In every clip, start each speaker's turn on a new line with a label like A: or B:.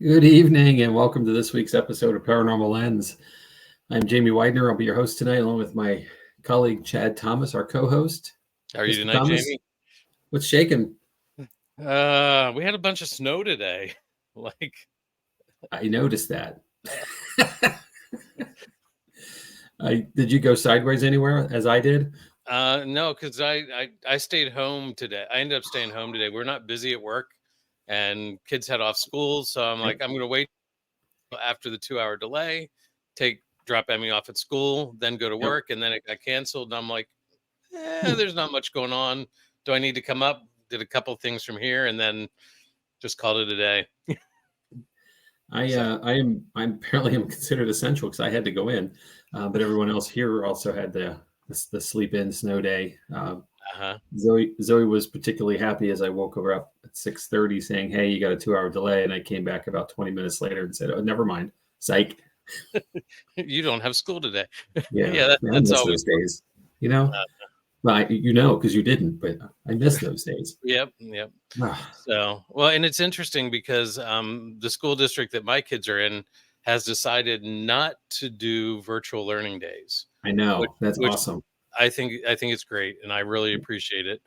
A: Good evening and welcome to this week's episode of Paranormal Lens. I'm Jamie Widener. I'll be your host tonight along with my colleague Chad Thomas, our co-host.
B: How are you tonight,
A: Thomas,
B: Jamie?
A: what's shaking?
B: We had a bunch of snow today.
A: I noticed that. Did you go sideways anywhere as I did?
B: No, because I stayed home today. I ended up staying home today. We're not busy at work and kids head off school. So I'm like, I'm going to wait after the 2-hour delay, drop Emmy off at school, then go to work. And then it got canceled. And I'm like, there's not much going on. Do I need to come up? Did a couple things from here and then just called it a day.
A: I'm apparently am considered essential because I had to go in, but everyone else here also had the sleep in snow day. Zoe was particularly happy as I woke her up at 6:30 saying, "Hey, you got a 2-hour delay," and I came back about 20 minutes later and said, "Oh, never mind, psych."
B: You don't have school today.
A: Yeah, that's always those days, you know. Well, because you didn't, but I miss those days.
B: Yep. So, well, and it's interesting because the school district that my kids are in has decided not to do virtual learning days.
A: I know. That's awesome.
B: I think it's great, and I really appreciate it.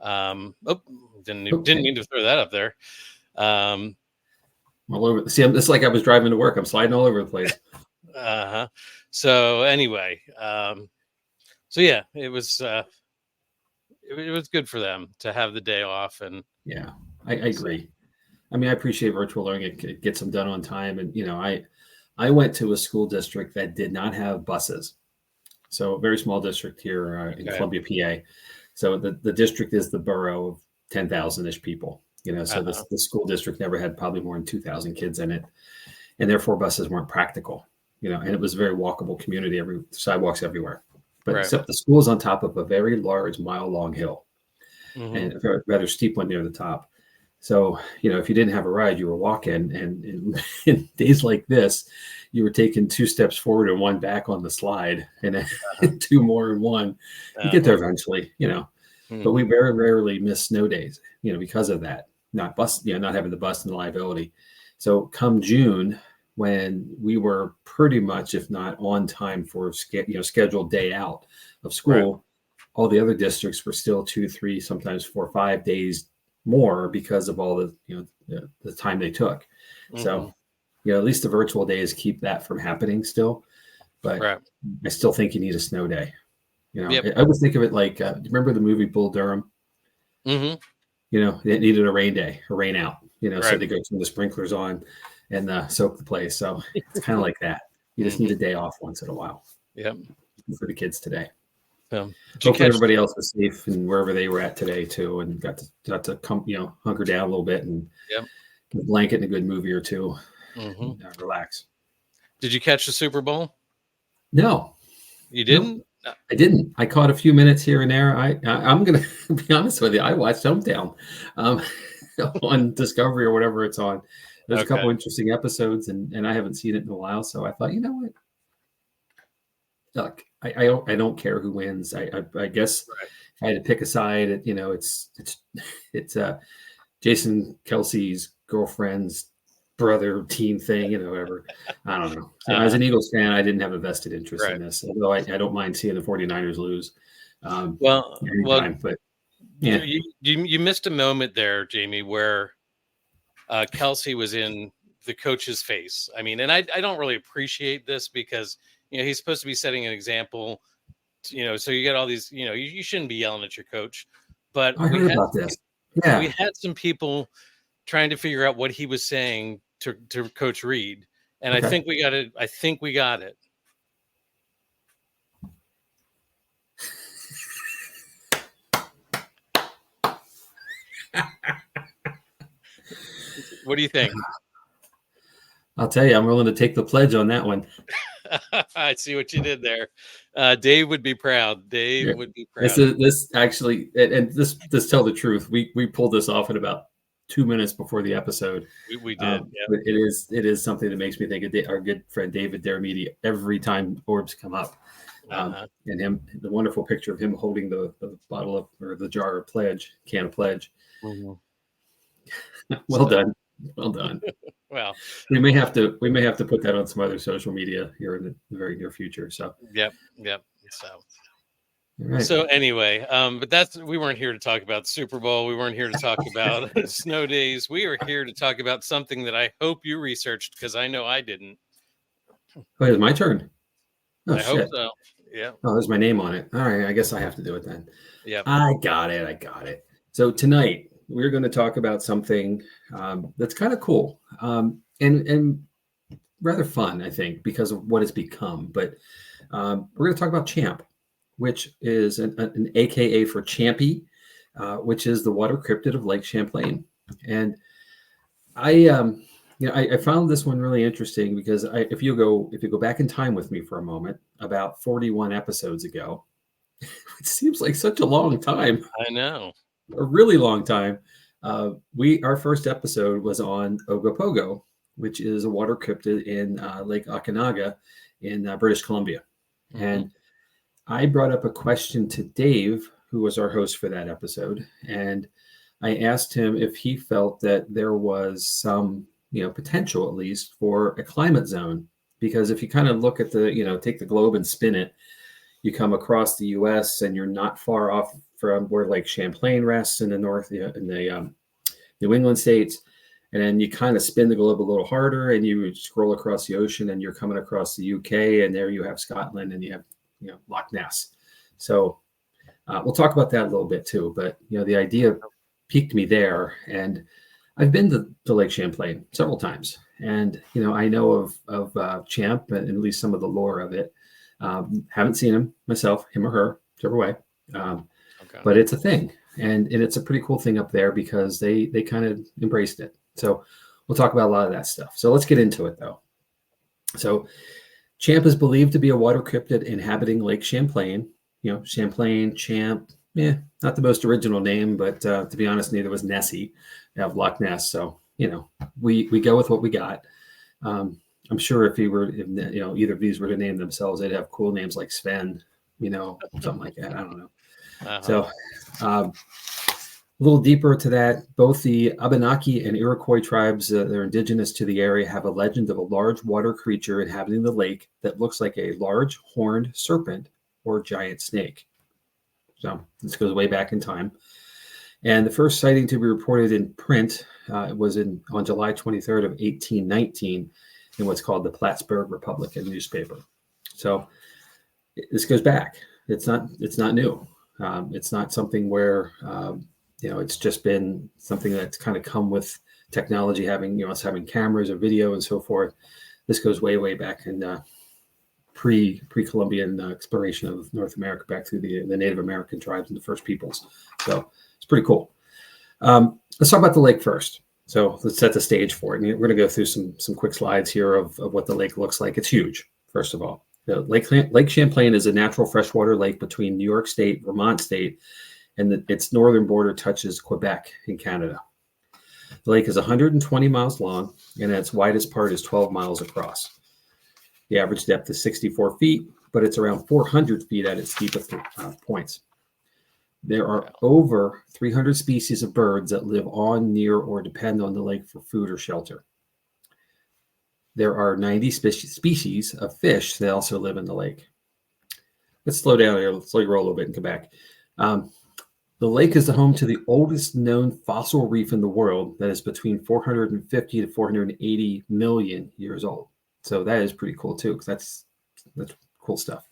B: Didn't mean to throw that up there.
A: All over. See, it's like I was driving to work. I'm sliding all over the place.
B: So anyway, so yeah, it was good for them to have the day off, and
A: yeah, I agree. I mean, I appreciate virtual learning. It gets them done on time, and I went to a school district that did not have buses. So a very small district here in Columbia, PA. So the district is the borough of 10,000-ish people. So the school district never had probably more than 2,000 kids in it, and therefore buses weren't practical. And it was a very walkable community. Sidewalks everywhere, but except the school is on top of a very large mile-long hill, and a rather steep one near the top. So, if you didn't have a ride, you were walking, and in days like this, you were taking 2 steps forward and 1 back on the slide, and then 2 more and 1. You get there eventually, but we very rarely miss snow days, because of that, not having the bus and the liability. So come June, when we were pretty much, if not on time for scheduled day out of school, all the other districts were still 2, 3, sometimes 4, 5 days more because of all the time they took. So, at least the virtual days keep that from happening still. But I still think you need a snow day. I would think of it like, do you remember the movie Bull Durham? It needed a rain day, a rain out. So they go turn the sprinklers on and soak the place. So it's kind of like that. You just need a day off once in a while.
B: Yep.
A: For the kids today.
B: Hopefully
A: everybody else was safe and wherever they were at today too, and got to come, hunker down a little bit and get a blanket and a good movie or two, and relax.
B: Did you catch the Super Bowl? No,
A: you didn't. No, I didn't. I caught a few minutes here and there. I'm gonna be honest with you. I watched Hometown on Discovery or whatever it's on. There's a couple interesting episodes, and I haven't seen it in a while, so I thought, you know what? Look, I don't care who wins. I guess if I had to pick a side, it's Jason Kelsey's girlfriend's brother team thing, whatever. I don't know. So as an Eagles fan, I didn't have a vested interest in this, although I don't mind seeing the 49ers lose.
B: But yeah, you missed a moment there, Jamie, where Kelsey was in the coach's face. I mean, and I don't really appreciate this because he's supposed to be setting an example, so you get all these, you shouldn't be yelling at your coach, but
A: I heard about this. Yeah.
B: We had some people trying to figure out what he was saying to Coach Reed. And I think we got it. What do you think?
A: I'll tell you, I'm willing to take the pledge on that one.
B: I see what you did there. Dave would be proud. Would be proud.
A: This actually, and this tell the truth. We pulled this off in about 2 minutes before the episode.
B: We did.
A: But it is something that makes me think of our good friend David Dermidi every time orbs come up. And him, the wonderful picture of him holding the bottle of, or the jar of pledge, can of pledge.
B: Mm-hmm.
A: Well done. Well done.
B: Well,
A: We may have to put that on some other social media here in the very near future. So,
B: yep. So,
A: all right.
B: so anyway, but we weren't here to talk about Super Bowl. We weren't here to talk about snow days. We are here to talk about something that I hope you researched, because I know I didn't.
A: Oh, it's my turn. Oh,
B: I hope
A: shit.
B: so. Yeah.
A: Oh, there's my name on it. All right. I guess I have to do it then.
B: Yep.
A: I got it. So tonight we're going to talk about something that's kind of cool and rather fun, I think, because of what it's become. But we're going to talk about Champ, which is an AKA for Champy, which is the water cryptid of Lake Champlain. And I found this one really interesting because if you go back in time with me for a moment, about 41 episodes ago, it seems like such a long time.
B: I know.
A: A really long time. Our first episode was on Ogopogo, which is a water cryptid in Lake Okanaga in British Columbia.
B: Mm-hmm.
A: And I brought up a question to Dave, who was our host for that episode, and I asked him if he felt that there was some, potential at least for a climate zone, because if you kind of look at take the globe and spin it, you come across the U.S. and you're not far off from where Lake Champlain rests in the north, in the New England states. And then you kind of spin the globe a little harder and you scroll across the ocean and you're coming across the UK, and there you have Scotland and you have, Loch Ness. So we'll talk about that a little bit too. But, the idea piqued me there. And I've been to Lake Champlain several times. And, I know of Champ and at least some of the lore of it. Haven't seen him myself, him or her, whichever way.
B: Okay.
A: But it's a thing. And it's a pretty cool thing up there because they kind of embraced it. So we'll talk about a lot of that stuff. So let's get into it, though. So Champ is believed to be a water cryptid inhabiting Lake Champlain. Champlain, Champ, not the most original name, but to be honest, neither was Nessie. You have Loch Ness. So, we go with what we got. I'm sure if either of these were to name themselves, they'd have cool names like Sven, something like that. I don't know.
B: Uh-huh.
A: So a little deeper to that, both the Abenaki and Iroquois tribes that are indigenous to the area have a legend of a large water creature inhabiting the lake that looks like a large horned serpent or giant snake. So this goes way back in time. And the first sighting to be reported in print was on July 23rd of 1819 in what's called the Plattsburgh Republican newspaper. So this goes back. It's not new. It's not something where it's just been something that's kind of come with technology, having us having cameras or video and so forth. This goes way back in pre-Columbian exploration of North America, back through the Native American tribes and the first peoples. So it's pretty cool. Let's talk about the lake first. So let's set the stage for it. And we're going to go through some quick slides here of what the lake looks like. It's huge, first of all. Lake Champlain is a natural freshwater lake between New York State, Vermont State, and its northern border touches Quebec in Canada. The lake is 120 miles long, and at its widest part is 12 miles across. The average depth is 64 feet, but it's around 400 feet at its deepest points. There are over 300 species of birds that live on, near, or depend on the lake for food or shelter. There are 90 species of fish that also live in the lake. Let's slow down here. Let's slow roll a little bit and come back. The lake is the home to the oldest known fossil reef in the world that is between 450 to 480 million years old. So that is pretty cool too, because that's cool stuff.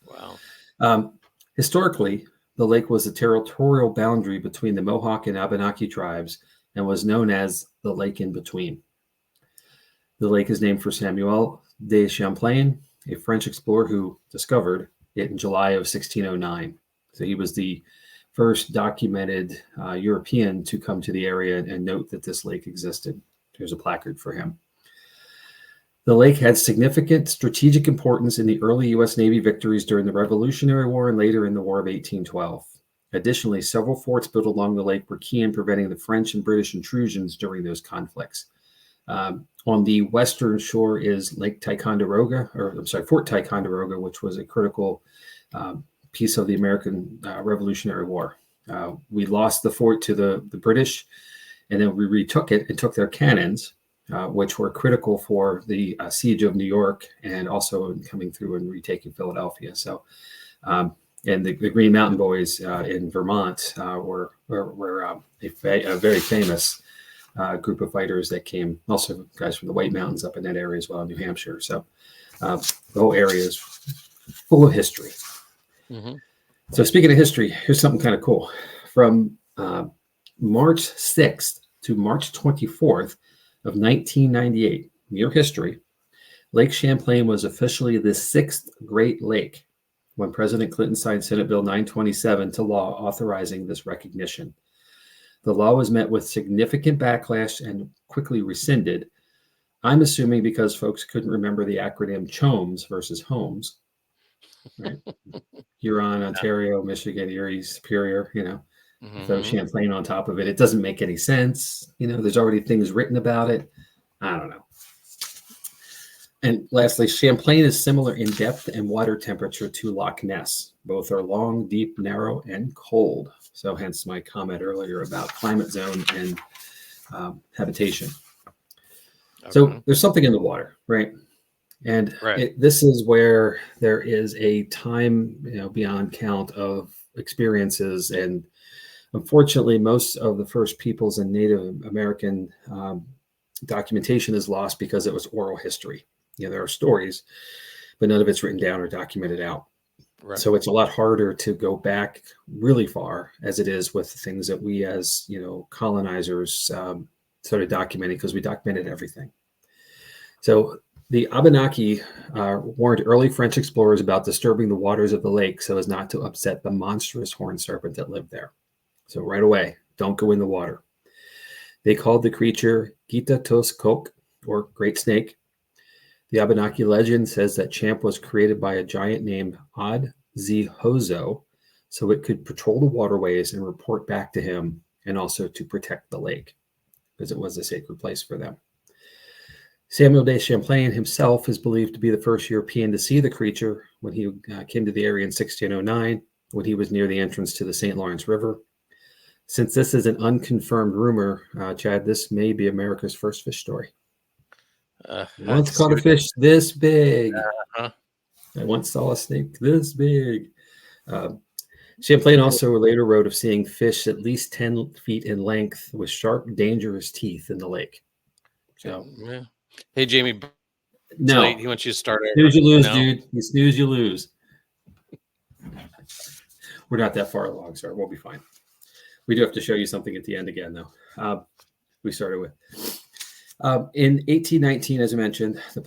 B: Wow.
A: Historically, the lake was the territorial boundary between the Mohawk and Abenaki tribes and was known as the Lake in Between. The lake is named for Samuel de Champlain, a French explorer who discovered it in July of 1609. So he was the first documented European to come to the area and note that this lake existed. There's a placard for him. The lake had significant strategic importance in the early U.S. Navy victories during the Revolutionary War and later in the War of 1812. Additionally, several forts built along the lake were key in preventing the French and British intrusions during those conflicts. On the western shore is Fort Ticonderoga, which was a critical piece of the American Revolutionary War. We lost the fort to the British, and then we retook it and took their cannons. which were critical for the siege of New York and also coming through and retaking Philadelphia. So, and the Green Mountain Boys in Vermont were a very famous group of fighters that came, also guys from the White Mountains up in that area as well, in New Hampshire. So the whole area is full of history.
B: Mm-hmm.
A: So speaking of history, here's something kind of cool. From March 6th to March 24th of 1998, year history, Lake Champlain was officially the sixth Great Lake when President Clinton signed Senate Bill 927 to law authorizing this recognition. The law was met with significant backlash and quickly rescinded. I'm assuming because folks couldn't remember the acronym CHOMS versus HOMES. Right? Huron, Ontario, Michigan, Erie, Superior, throw Champlain on top of it. It doesn't make any sense. There's already things written about it. I don't know. And lastly, Champlain is similar in depth and water temperature to Loch Ness. Both are long, deep, narrow, and cold. So hence my comment earlier about climate zone and habitation. Okay. So there's something in the water, right? And this is where there is a time, beyond count of experiences. And unfortunately, most of the first peoples and Native American documentation is lost because it was oral history. There are stories, but none of it's written down or documented out. Right. So it's a lot harder to go back really far as it is with things that we as, colonizers started documenting, because we documented everything. So the Abenaki warned early French explorers about disturbing the waters of the lake so as not to upset the monstrous horned serpent that lived there. So right away, don't go in the water. They called the creature Gita Tos Kok, or Great Snake. The Abenaki legend says that Champ was created by a giant named Ad Zi Hozo, so it could patrol the waterways and report back to him, and also to protect the lake, because it was a sacred place for them. Samuel de Champlain himself is believed to be the first European to see the creature when he came to the area in 1609, when he was near the entrance to the St. Lawrence River. Since this is an unconfirmed rumor, Chad, this may be America's first fish story. Once caught a fish this big. I once saw a snake this big. Champlain also later wrote of seeing fish at least 10 feet in length with sharp, dangerous teeth in the lake. So,
B: yeah. Hey, Jamie.
A: No.
B: Late. He wants you to start.
A: Snooze, you lose, dude. You snooze, you lose. We're not that far along, sir. We'll be fine. We do have to show you something at the end again, though. We started with. In 1819, as I mentioned, the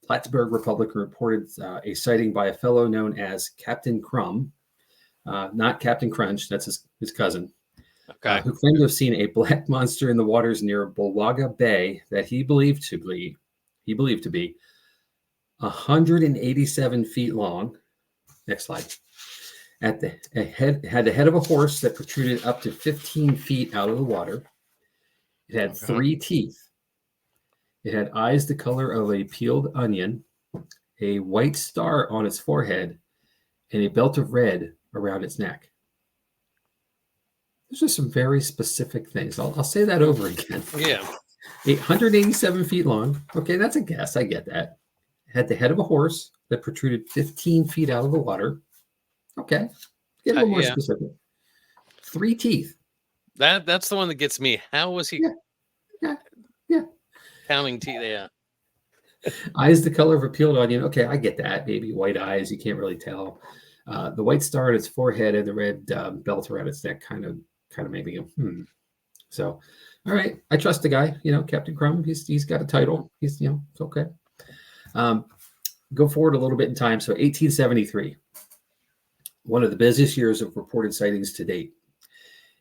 A: Plattsburgh Republican reported a sighting by a fellow known as Captain Crumb, not Captain Crunch, that's his cousin, who claimed to have seen a black monster in the waters near Bulwaga Bay that he believed to be 187 feet long. Next slide. Had the head of a horse that protruded up to 15 feet out of the water. It had 3 teeth. It had eyes the color of a peeled onion, a white star on its forehead, and a belt of red around its neck. Those are some very specific things. I'll say that over again.
B: Yeah.
A: 187 feet long. Okay, that's a guess. I get that. It had the head of a horse that protruded 15 feet out of the water. Okay. Get a little more specific. 3 teeth.
B: That's the one that gets me. How was he?
A: Yeah.
B: Counting teeth, yeah.
A: Eyes the color of a peeled onion. Okay, I get that. Maybe white eyes. You can't really tell. The white star on its forehead and the red belt around its neck kind of made me go, So, all right. I trust the guy. Captain Crumb. He's got a title. It's okay. Go forward a little bit in time. So, 1873. One of the busiest years of reported sightings to date.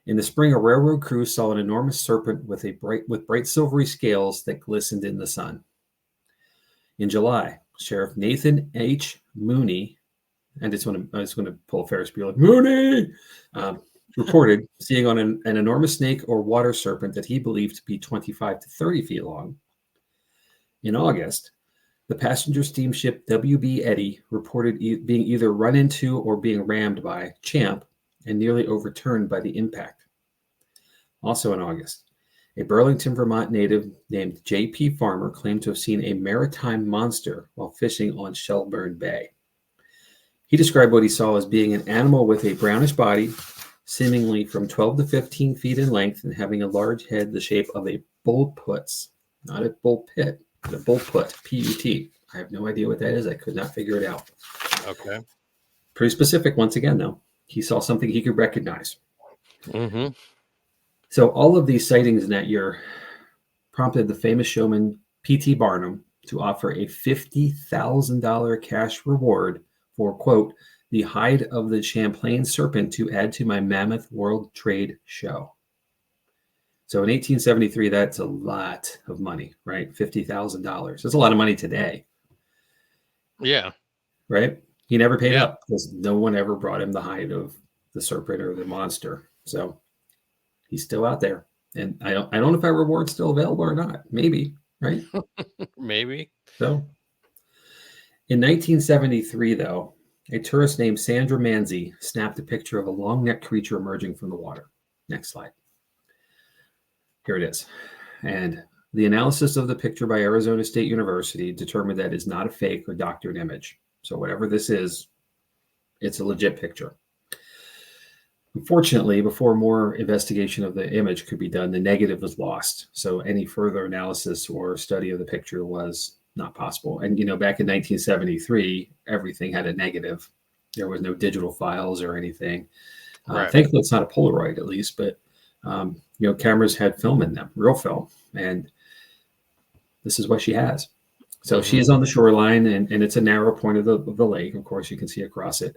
A: In the spring, a railroad crew saw an enormous serpent with bright silvery scales that glistened in the sun. In July, Sheriff Nathan H. Mooney, and I just want to pull Ferris Bueller, Mooney, reported seeing on an enormous snake or water serpent that he believed to be 25 to 30 feet long. In August, the passenger steamship W.B. Eddy reported being either run into or being rammed by Champ and nearly overturned by the impact. Also in August, A Burlington, Vermont native named J.P. Farmer claimed to have seen a maritime monster while fishing on Shelburne Bay. He described what he saw as being an animal with a brownish body, seemingly from 12 to 15 feet in length and having a large head the shape of a bullputs, not a bull pit, but a bullput, P-U-T. I have no idea what that is. I could not figure it out.
B: Okay.
A: Pretty specific once again, though. He saw something he could recognize.
B: Mm-hmm.
A: So all of these sightings in that year prompted the famous showman P.T. Barnum to offer a $50,000 cash reward for, quote, the hide of the Champlain serpent to add to my mammoth World Trade Show. So in 1873, that's a lot of money, right? $50,000. That's a lot of money today.
B: Yeah.
A: Right? He never paid up because no one ever brought him the hide of the serpent or the monster. So he's still out there. And I don't know if that reward's still available or not. Maybe, right?
B: Maybe.
A: So in 1973, though, a tourist named Sandra Manzi snapped a picture of a long-necked creature emerging from the water. Next slide. Here it is. And the analysis of the picture by Arizona State University determined that it's not a fake or doctored image. So whatever this is, it's a legit picture. Unfortunately, before more investigation of the image could be done, the negative was lost. So any further analysis or study of the picture was not possible. And, back in 1973, everything had a negative. There was no digital files or anything.
B: Right.
A: Thankfully, it's not a Polaroid, at least, but, cameras had film in them, real film. And this is what she has. So she is on the shoreline, and it's a narrow point of the lake. Of course, you can see across it.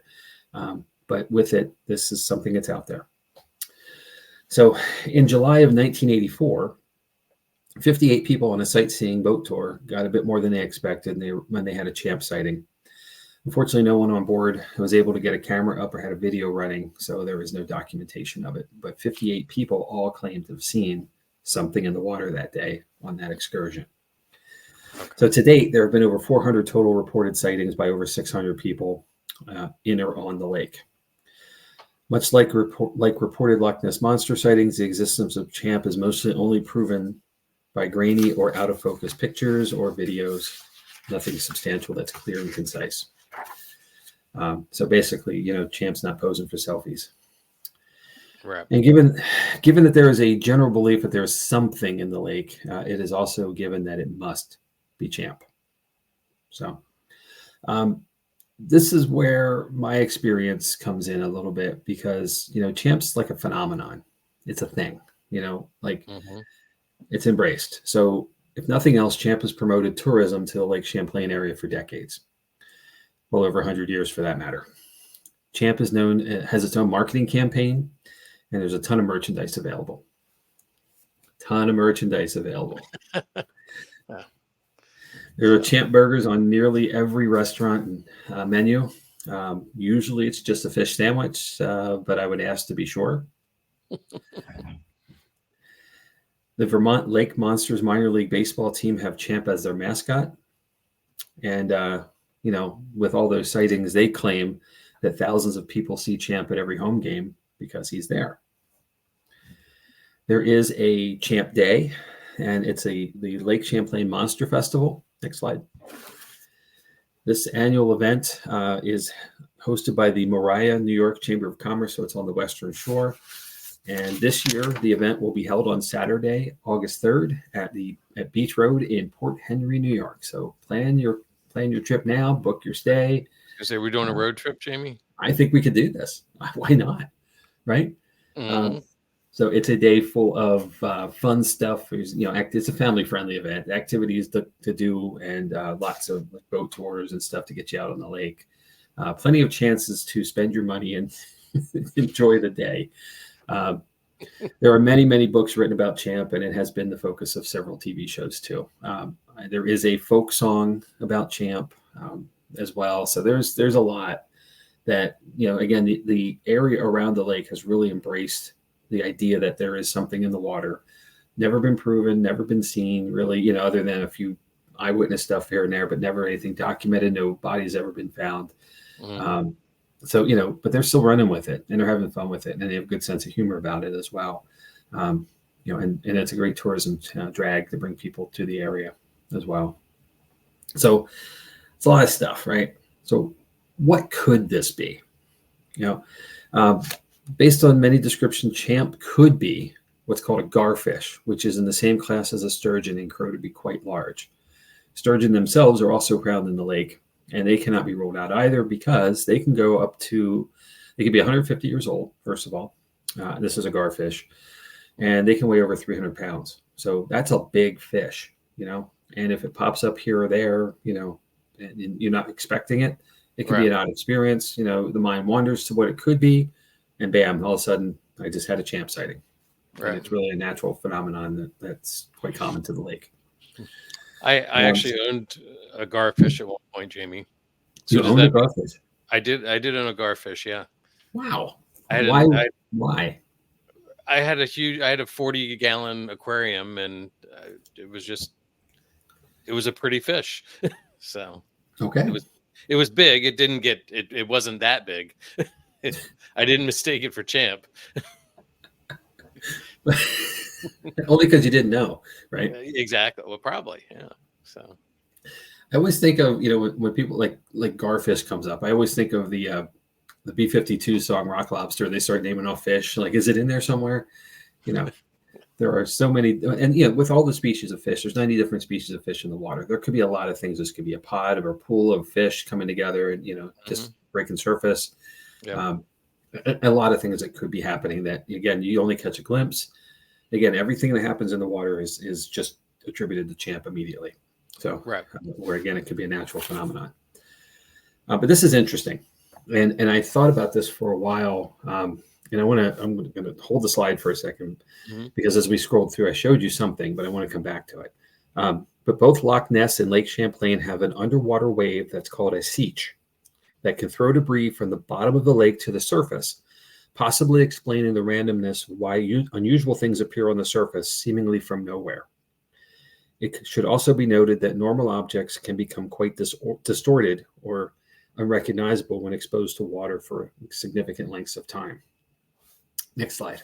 A: But with it, this is something that's out there. So in July of 1984, 58 people on a sightseeing boat tour got a bit more than they expected when they had a champ sighting. Unfortunately, no one on board was able to get a camera up or had a video running, so there was no documentation of it. But 58 people all claimed to have seen something in the water that day on that excursion. Okay. So to date, there have been over 400 total reported sightings by over 600 people in or on the lake. Much like reported Loch Ness Monster sightings, the existence of champ is mostly only proven by grainy or out of focus pictures or videos. Nothing substantial that's clear and concise. So basically, champ's not posing for selfies.
B: Right.
A: And given that there is a general belief that there is something in the lake, it is also given that it must be champ. So this is where my experience comes in a little bit because, champ's like a phenomenon. It's a thing, it's embraced. So if nothing else, champ has promoted tourism to the Lake Champlain area for decades. Well, over 100 years for that matter. Champ is known, it has its own marketing campaign, and there's a ton of merchandise available. There are champ burgers on nearly every restaurant menu. Usually it's just a fish sandwich, but I would ask to be sure. The Vermont Lake Monsters minor league baseball team have champ as their mascot. And, with all those sightings, they claim that thousands of people see champ at every home game because he's there. There is a Champ Day, and it's the Lake Champlain Monster Festival. Next slide. This annual event is hosted by the Moriah, New York Chamber of Commerce, so it's on the Western Shore. And this year, the event will be held on Saturday, August 3rd at Beach Road in Port Henry, New York. So plan your trip now, book your stay.
B: Are we doing a road trip, Jamie?
A: I think we could do this. Why not? Right?
B: Mm-hmm.
A: So it's a day full of fun stuff. It's a family-friendly event, activities to do, and lots of boat tours and stuff to get you out on the lake. Plenty of chances to spend your money and enjoy the day. There are many, many books written about champ, and it has been the focus of several TV shows too. There is a folk song about champ as well. So there's a lot that, again, the area around the lake has really embraced the idea that there is something in the water, never been proven, never been seen really, other than a few eyewitness stuff here and there, but never anything documented. No body's ever been found. Mm-hmm. But they're still running with it and they're having fun with it, and they have a good sense of humor about it as well. and it's a great tourism drag to bring people to the area as well. So it's a lot of stuff, right? So what could this be? Based on many descriptions, champ could be what's called a garfish, which is in the same class as a sturgeon and crow to be quite large. Sturgeon themselves are also found in the lake, and they cannot be ruled out either because they can go up to, they can be 150 years old, first of all. This is a garfish, and they can weigh over 300 pounds. So that's a big fish, and if it pops up here or there, and you're not expecting it, it could be an odd experience. The mind wanders to what it could be, and bam, all of a sudden, I just had a champ sighting. Right. And it's really a natural phenomenon that's quite common to the lake.
B: I actually owned a garfish at one point, Jamie.
A: So you owned a garfish?
B: I did own a garfish, yeah.
A: Wow.
B: Why? I had a 40-gallon aquarium, and it was a pretty fish. So
A: okay,
B: it was big. It didn't get it wasn't that big. I didn't mistake it for champ.
A: Only because you didn't know, right?
B: Exactly. Well, probably, yeah. So
A: I always think of when people like garfish comes up, I always think of the B-52 song Rock Lobster. They start naming off fish. Like, is it in there somewhere? There are so many, and with all the species of fish, there's 90 different species of fish in the water. There could be a lot of things. This could be a pod or a pool of fish coming together and just breaking surface. Yeah. A lot of things that could be happening that, again, you only catch a glimpse. Again, everything that happens in the water is just attributed to champ immediately. So, where again, it could be a natural phenomenon. But this is interesting, and I thought about this for a while. And I'm going to hold the slide for a second because as we scrolled through, I showed you something, but I want to come back to it. But both Loch Ness and Lake Champlain have an underwater wave that's called a sicht that can throw debris from the bottom of the lake to the surface, possibly explaining the randomness of why unusual things appear on the surface, seemingly from nowhere. It should also be noted that normal objects can become quite distorted or unrecognizable when exposed to water for significant lengths of time. Next slide.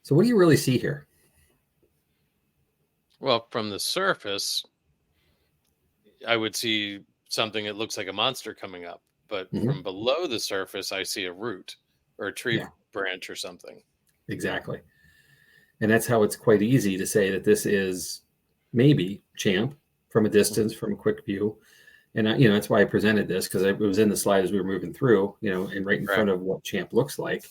A: So what do you really see here?
B: Well, from the surface, I would see something that looks like a monster coming up. But from below the surface, I see a root or a tree branch or something.
A: Exactly. And that's how it's quite easy to say that this is maybe champ from a distance, from a quick view. And, that's why I presented this, because it was in the slide as we were moving through, and right in front of what champ looks like.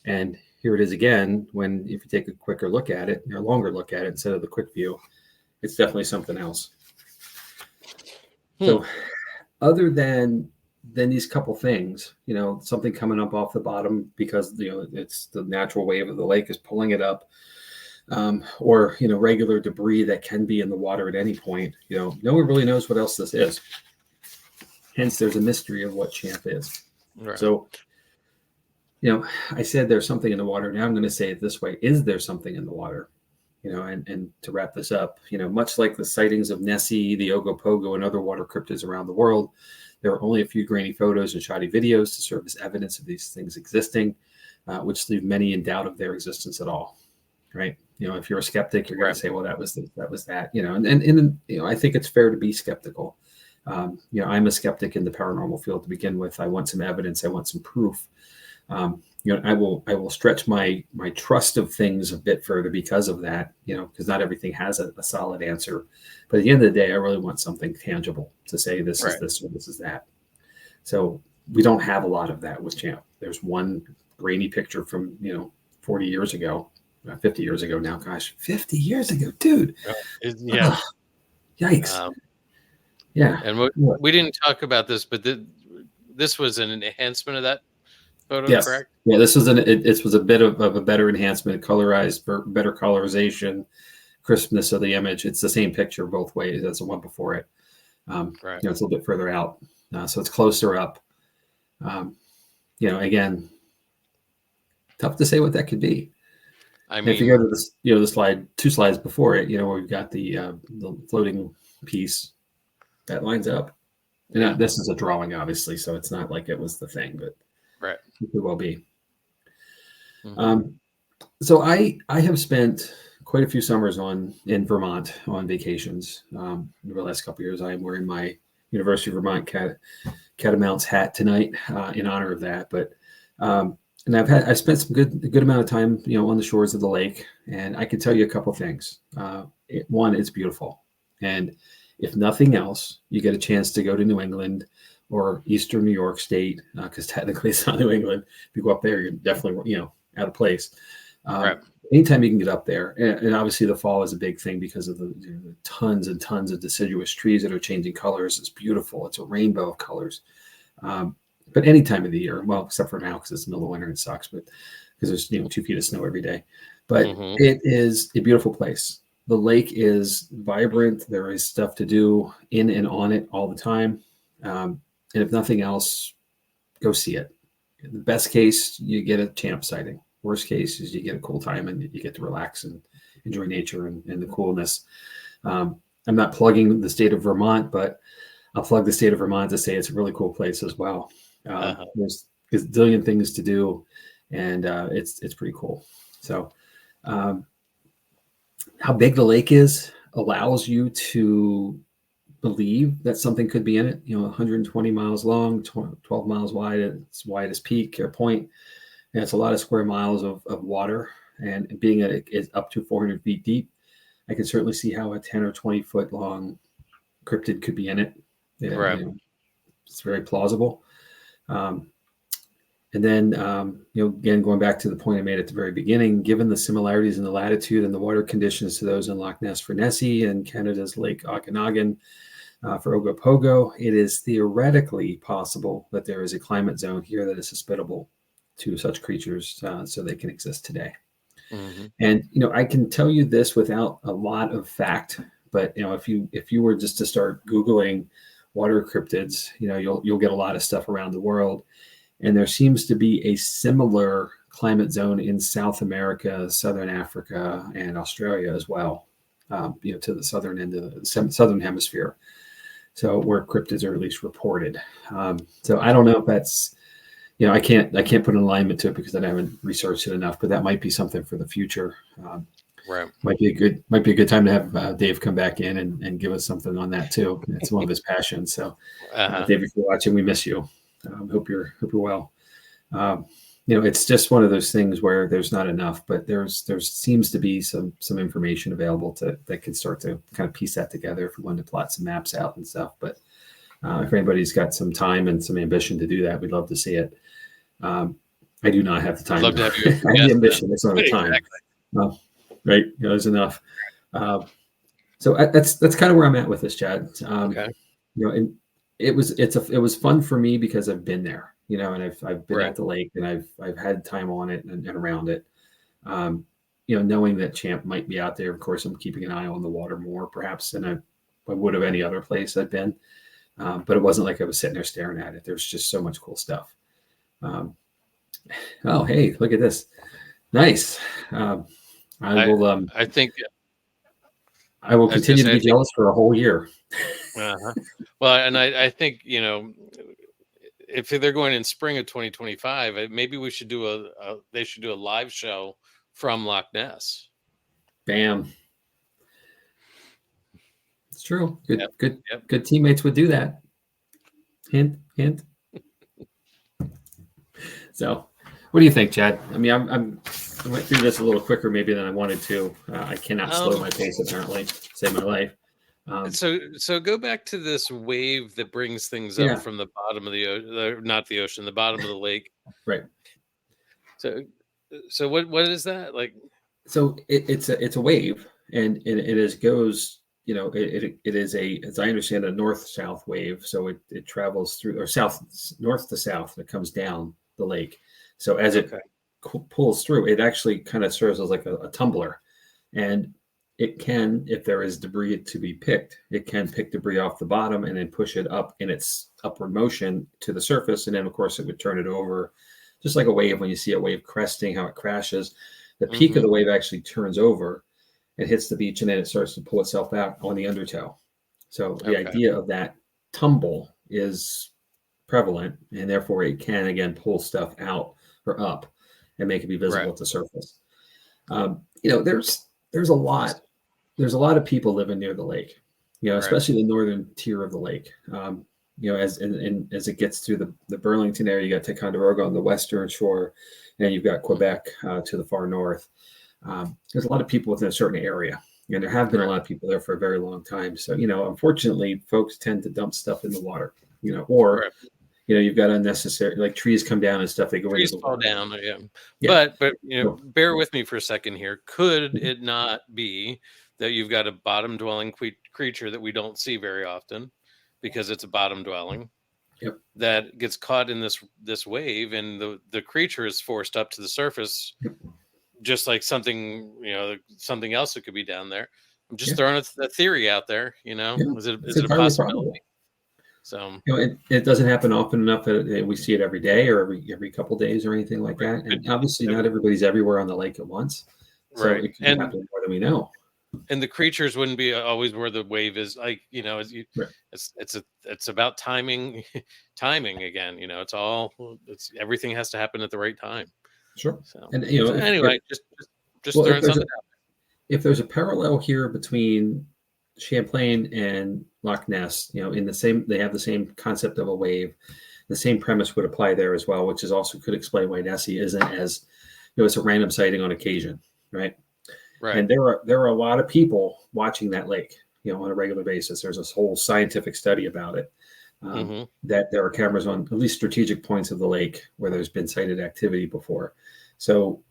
A: And here it is again, if you take a quicker look at it, or a longer look at it instead of the quick view, it's definitely something else. So other than these couple things, something coming up off the bottom because, it's the natural wave of the lake is pulling it up, or, regular debris that can be in the water at any point, no one really knows what else this is. Hence, there's a mystery of what champ is. Right. So, I said there's something in the water. Now I'm going to say it this way. Is there something in the water? And to wrap this up, much like the sightings of Nessie, the Ogopogo, and other water cryptids around the world, there are only a few grainy photos and shoddy videos to serve as evidence of these things existing, which leave many in doubt of their existence at all. Right? If you're a skeptic, you're going to say, well, that was that. And I think it's fair to be skeptical. I'm a skeptic in the paranormal field to begin with. I want some evidence. I want some proof. I will stretch my trust of things a bit further because of that, because not everything has a solid answer. But at the end of the day, I really want something tangible to say this is this or this is that. So we don't have a lot of that with champ. There's one grainy picture from, 40 years ago, 50 years ago now. Gosh, 50 years ago, dude.
B: Yeah.
A: Yikes.
B: Yeah. And we didn't talk about this, but this was an enhancement of that photo,
A: yes.
B: Correct?
A: Yeah, this was it was a bit of a better enhancement, colorized, better colorization, crispness of the image. It's the same picture both ways as the one before it. It's a little bit further out, so it's closer up. Again, tough to say what that could be. I mean, if you go to this, the slide, 2 slides before it, where we've got the floating piece that lines up. And this is a drawing, obviously, so it's not like it was the thing, but it could well be.
B: Mm-hmm.
A: So I have spent quite a few summers in Vermont on vacations. Over the last couple of years, I am wearing my University of Vermont Catamounts hat tonight in honor of that. But and I spent some good amount of time, on the shores of the lake, and I can tell you a couple things. One, it's beautiful, and if nothing else, you get a chance to go to New England or Eastern New York State, because technically it's not New England. If you go up there, you're definitely out of place.
B: Right.
A: Anytime you can get up there, and obviously the fall is a big thing because of the tons and tons of deciduous trees that are changing colors. It's beautiful. It's a rainbow of colors. But any time of the year, well, except for now because it's the middle of winter, it sucks. But because there's 2 feet of snow every day. But it is a beautiful place. The lake is vibrant. There is stuff to do in and on it all the time. And if nothing else, go see it. In the best case, you get a champ sighting. Worst case is you get a cool time and you get to relax and enjoy nature and the coolness. I'm not plugging the state of Vermont, but I'll plug the state of Vermont to say it's a really cool place as well. There's a zillion things to do, and it's pretty cool. So how big the lake is allows you to believe that something could be in it. 120 miles long, 12 miles wide at its widest peak or point. And it's a lot of square miles of water, and being that it is up to 400 feet deep, I can certainly see how a 10 or 20 foot long cryptid could be in it.
B: Right.
A: It's very plausible. And then, again, going back to the point I made at the very beginning, given the similarities in the latitude and the water conditions to those in Loch Ness for Nessie and Canada's Lake Okanagan for Ogopogo, it is theoretically possible that there is a climate zone here that is hospitable to such creatures so they can exist today.
B: Mm-hmm.
A: And, I can tell you this without a lot of fact, but, if you were just to start Googling water cryptids, you'll get a lot of stuff around the world. And there seems to be a similar climate zone in South America, Southern Africa, and Australia as well, to the southern end of the southern hemisphere. So where cryptids are at least reported. So I don't know if that's, I can't put an alignment to it because I haven't researched it enough, but that might be something for the future.
B: Right.
A: Might be a good time to have Dave come back in and give us something on that too. It's one of his passions. So Dave, if you're watching, we miss you. Hope you're well. It's just one of those things where there's not enough, but there seems to be some information available that can start to kind of piece that together if we want to plot some maps out and stuff. But if anybody's got some time and some ambition to do that, we'd love to see it. I do not have the time.
B: I'd love to have you.
A: I have the ambition. It's not the time.
B: Exactly.
A: Right. There's enough. So that's kind of where I'm at with this, Chad.
B: Okay.
A: And it was fun for me because I've been there, and I've been at the lake and I've had time on it and around it. Knowing that Champ might be out there, of course, I'm keeping an eye on the water more perhaps than I would have any other place I've been. But it wasn't like I was sitting there staring at it. There's just so much cool stuff. Oh, hey, look at this. Nice. I
B: think
A: I will continue to be jealous for a whole year.
B: Well, and I think, if they're going in spring of 2025, maybe we should they should do a live show from Loch Ness.
A: Bam. It's true. Good teammates would do that. Hint, hint. So, what do you think, Chad? I mean, I went through this a little quicker maybe than I wanted to. I cannot slow my pace apparently. Save my life.
B: So go back to this wave that brings things up from the bottom of not the ocean, the bottom of the lake.
A: Right.
B: So what is that like?
A: So it's a wave, and it goes. It is as I understand, a north-south wave. So it travels through, or north to south, and it comes down the lake. So as it pulls through, it actually kind of serves as like a tumbler, and it can, if there is debris to be picked, it can pick debris off the bottom and then push it up in its upward motion to the surface, and then of course it would turn it over, just like a wave. When you see a wave cresting, how it crashes, the peak of the wave actually turns over. It hits the beach and then it starts to pull itself out on the undertow. So the idea of that tumble is prevalent, and therefore it can again pull stuff out or up. and make it be visible
B: Right.
A: at the surface. There's a lot. There's a lot of people living near the lake,
B: Right.
A: especially the northern tier of the lake. As it gets through the Burlington area, you got Ticonderoga on the western shore, and you've got Quebec to the far north. There's a lot of people within a certain area, and there have been a lot of people there for a very long time. So, unfortunately, folks tend to dump stuff in the water, or you've got unnecessary, like trees come down and stuff. They go
B: Trees
A: into the
B: fall
A: water.
B: down. Yeah.
A: Yeah.
B: But bear with me for a second here. Could it not be that you've got a bottom dwelling creature that we don't see very often because it's a bottom dwelling that gets caught in this wave, and the creature is forced up to the surface, just like something else that could be down there. I'm just throwing a theory out there. Is it a possibility? So
A: it doesn't happen often enough that we see it every day or every couple days or anything like that. And obviously, not everybody's everywhere on the lake at once, so it can happen more than we know.
B: And the creatures wouldn't be always where the wave is. Like it's about timing again. It's everything has to happen at the right time.
A: Sure.
B: So,
A: and
B: anyway, just throwing something out.
A: If there's a parallel here between Champlain and Loch Ness, they have the same concept of a wave. The same premise would apply there as well, which is also could explain why Nessie isn't as, it's a random sighting on occasion, right?
B: Right.
A: And there are a lot of people watching that lake, on a regular basis. There's this whole scientific study about it, that there are cameras on at least strategic points of the lake where there's been sighted activity before. So,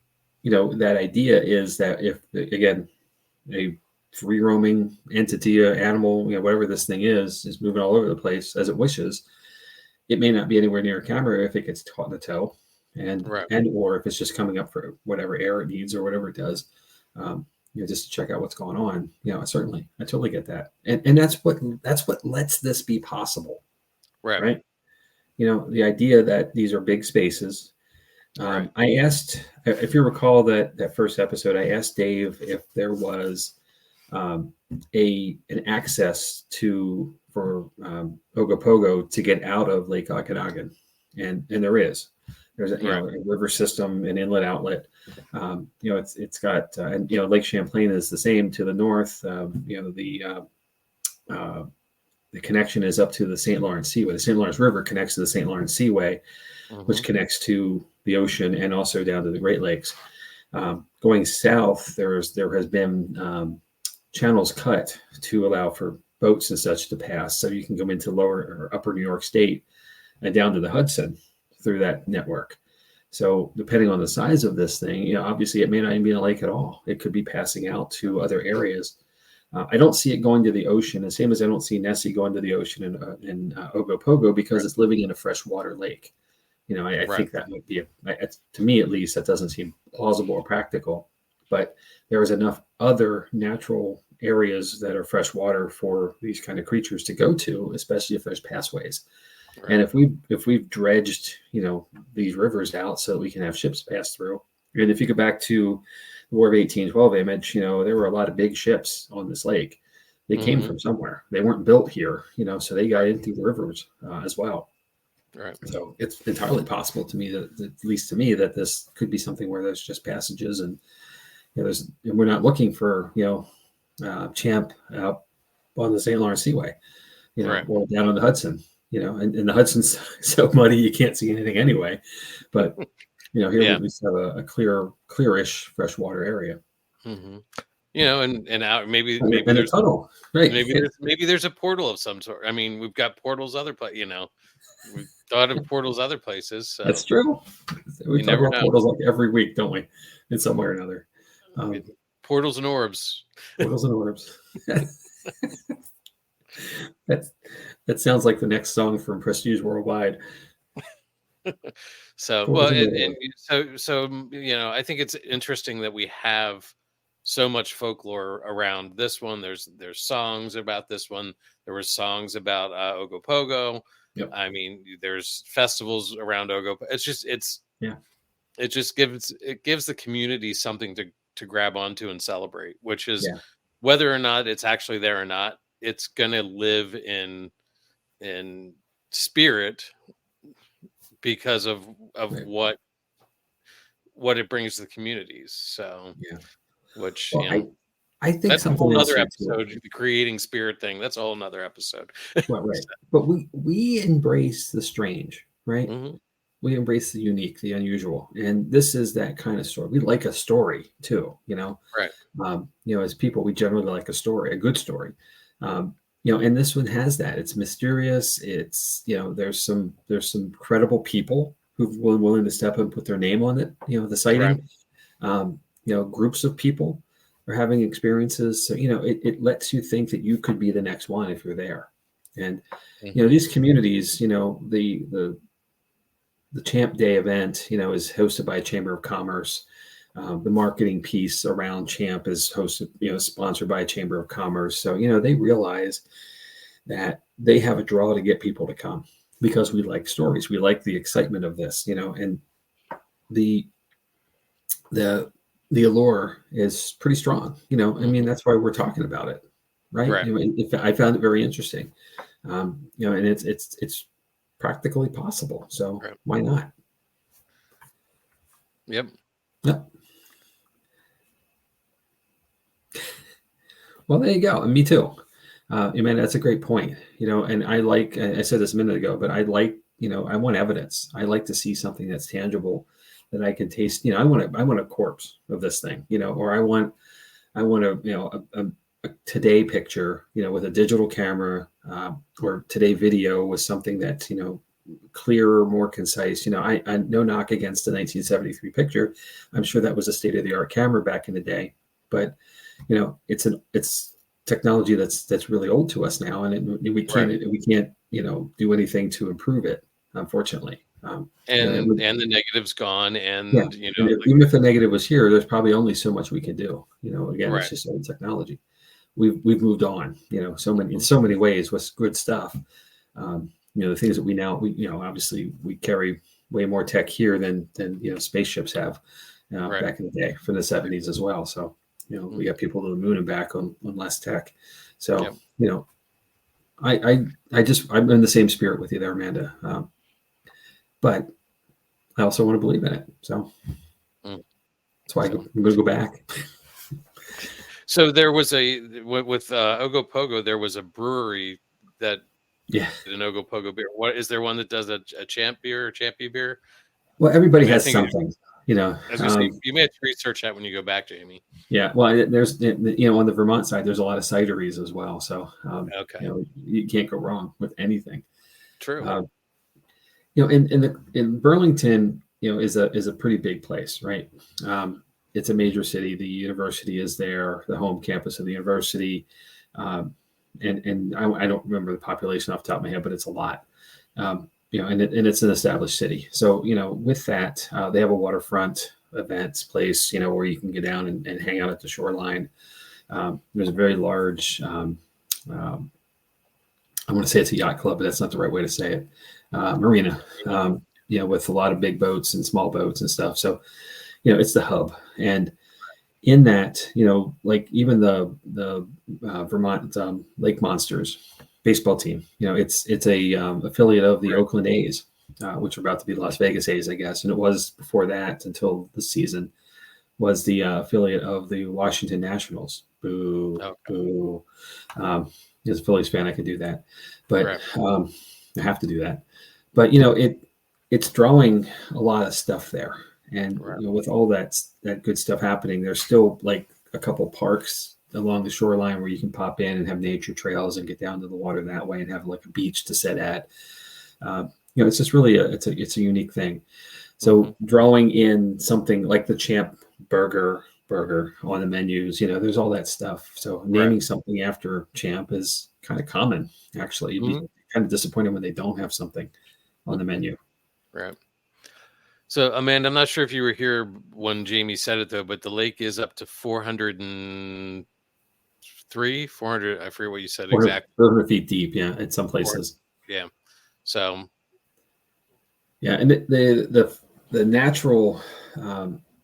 A: that idea is that if, again, a free roaming entity, animal, whatever this thing is moving all over the place as it wishes, it may not be anywhere near a camera if it gets caught in a tow, and or if it's just coming up for whatever air it needs or whatever it does, just to check out what's going on. I totally get that, and that's what lets this be possible, right? The idea that these are big spaces. I asked, if you recall that first episode, I asked Dave if there was an access for Ogopogo to get out of Lake Okanagan, and there is. There's a river system, an inlet outlet. It's got and Lake Champlain is the same to the north. The connection is up to the St. Lawrence Seaway. The St. Lawrence River connects to the St. Lawrence Seaway, which connects to the ocean and also down to the Great Lakes. Going south, there has been channels cut to allow for boats and such to pass, so you can go into lower or upper New York State and down to the Hudson through that network. So depending on the size of this thing, obviously it may not even be in a lake at all. It could be passing out to other areas. I don't see it going to the ocean, the same as I don't see Nessie going to the ocean in Ogopogo, because it's living in a freshwater lake. I think that might be, to me at least, that doesn't seem plausible or practical. But there is enough other natural areas that are freshwater for these kind of creatures to go to, especially if there's passways. Right. And if we've dredged, these rivers out so that we can have ships pass through. And if you go back to the War of 1812 image, there were a lot of big ships on this lake. They came from somewhere. They weren't built here, so they got in through the rivers as well. Right. So it's entirely possible to me that, at least to me, that this could be something where there's just passages, and we're not looking for Champ out on the St. Lawrence Seaway, or down on the Hudson, and the Hudson's so muddy you can't see anything anyway. But here we at least have a clearish freshwater area.
B: Mm-hmm. And out maybe
A: there's a tunnel, right?
B: Maybe there's a portal of some sort. I mean, we've got portals other places. We've thought of portals other places. So.
A: That's true. We talk about portals like every week, don't we? In some way or another.
B: Portals and orbs.
A: Portals and orbs. That sounds like the next song from Prestige Worldwide.
B: So I think it's interesting that we have so much folklore around this one. There's songs about this one. There were songs about Ogopogo. Yep. I mean, there's festivals around Ogopogo. It just gives the community something to grab onto and celebrate, which is whether or not it's actually there or not, it's gonna live in spirit because of what what it brings to the communities. So,
A: Yeah.
B: which,
A: Well, I think
B: that's a
A: something
B: whole
A: else
B: nother
A: here too.
B: episode, the creating spirit thing. That's a whole nother episode.
A: Well, right. But we embrace the strange, right?
B: Mhm.
A: We embrace the unique, the unusual, and this is that kind of story. We like a story too,
B: Right.
A: As people, we generally like a story, a good story. And this one has that. It's mysterious. It's there's some credible people who've willing to step up and put their name on it. The
B: Right.
A: sighting. Groups of people are having experiences. So it lets you think that you could be the next one if you're there. And
B: Mhm.
A: these communities, the Champ Day event, is hosted by Chamber of Commerce. The marketing piece around Champ is hosted, sponsored by Chamber of Commerce. So, they realize that they have a draw to get people to come because we like stories. We like the excitement of this, and the allure is pretty strong. That's why we're talking about it, right?
B: Right.
A: I found it very interesting. And it's practically possible. So
B: Right.
A: why not?
B: Yep.
A: Yep. Well, there you go. And me too. That's a great point. And I said this a minute ago, but I want evidence. I like to see something that's tangible that I can taste. I want a corpse of this thing, or I want a today picture, with a digital camera, or today video with something that's, clearer, more concise. I no knock against the 1973 picture. I'm sure that was a state of the art camera back in the day, but it's technology that's really old to us now, and we can't do anything to improve it, unfortunately.
B: And the negative's gone, and
A: Yeah, even if the negative was here, there's probably only so much we can do. Again,
B: Right.
A: It's just old technology. We've moved on. In so many ways with good stuff. The things that we obviously we carry way more tech here than spaceships have
B: Right.
A: back in the day from the 70s as well. So we got people to the moon and back on less tech. So I'm in the same spirit with you there, Amanda. But I also want to believe in it. So that's why I'm going to go back.
B: So there was with Ogopogo, there was a brewery that did an Ogopogo beer. What is there one that does a champ beer or champy beer?
A: Well, everybody has something,
B: I was gonna say, you may have to research that when you go back, Jamie.
A: Yeah, well, there's on the Vermont side, there's a lot of cideries as well. So
B: okay,
A: you can't go wrong with anything.
B: True.
A: In Burlington, is a pretty big place, right? It's a major city. The university is there, the home campus of the university, and I don't remember the population off the top of my head, but it's a lot. And it's an established city. So with that, they have a waterfront events place, where you can get down and hang out at the shoreline. There's a very large, I want to say it's a yacht club, but that's not the right way to say it. Marina, with a lot of big boats and small boats and stuff. So, it's the hub. And in that, like even the Vermont Lake Monsters baseball team, it's a affiliate of the Oakland A's, which are about to be the Las Vegas A's, I guess. And it was before that until the season was the affiliate of the Washington Nationals. Boo, boo. As a Phillies fan, I could do that, but I have to do that. But it's drawing a lot of stuff there, and with all that good stuff happening, there's still like a couple parks along the shoreline where you can pop in and have nature trails and get down to the water that way and have like a beach to sit at. It's just really it's a unique thing. So drawing in something like the Champ burger on the menus, there's all that stuff. So naming something after Champ is kind of common, actually. You'd be kind of disappointed when they don't have something on the menu.
B: Right. So, Amanda, I'm not sure if you were here when Jamie said it, though, but the lake is up to 400, I forget what you said exactly.
A: 400 feet deep, yeah, at some places.
B: Yeah. So.
A: Yeah, and the natural